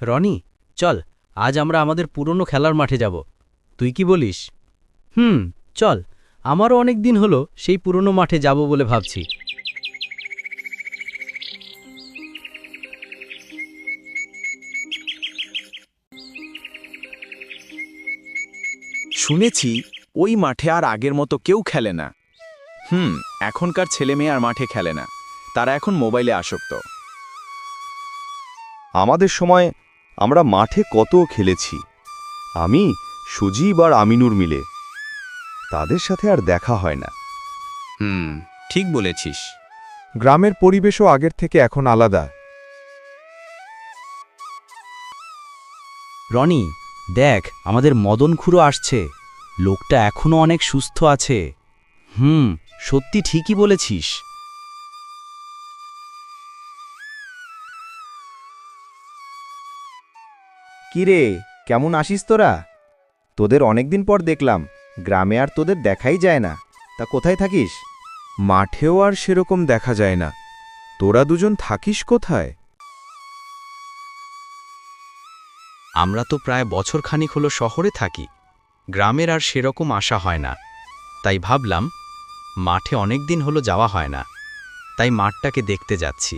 রনি, চল আজ আমরা আমাদের পুরনো খেলার মাঠে যাব। তুই কি বলিস? চল, আমারও অনেক দিন হলো সেই পুরনো মাঠে যাব বলে ভাবছি। শুনেছি ওই মাঠে আর আগের মতো কেউ খেলে না। এখনকার ছেলেমেয়ে আর মাঠে খেলে না, তারা এখন মোবাইলে আসক্ত। আমাদের সময় আমরা মাঠে কত খেলেছি, আমি, সুজীব আর আমিনুর মিলে। তাদের সাথে আর দেখা হয় না। ঠিক বলেছিস। গ্রামের পরিবেশও আগের থেকে এখন আলাদা। রনি, দেখ আমাদের মদন খুড়ো আসছে। লোকটা এখনো অনেক সুস্থ আছে। সত্যি ঠিকই বলেছিস। কিরে, কেমন আসিস তোরা? তোদের অনেকদিন পর দেখলাম, গ্রামে আর তোদের দেখাই যায় না। তা কোথায় থাকিস? মাঠেও আর সেরকম দেখা যায় না। তোরা দুজন থাকিস কোথায়? আমরা তো প্রায় বছরখানিক হলো শহরে থাকি, গ্রামের আর সেরকম আসা হয় না। তাই ভাবলাম মাঠে অনেক দিন হলো যাওয়া হয় না, তাই মাঠটাকে দেখতে যাচ্ছি।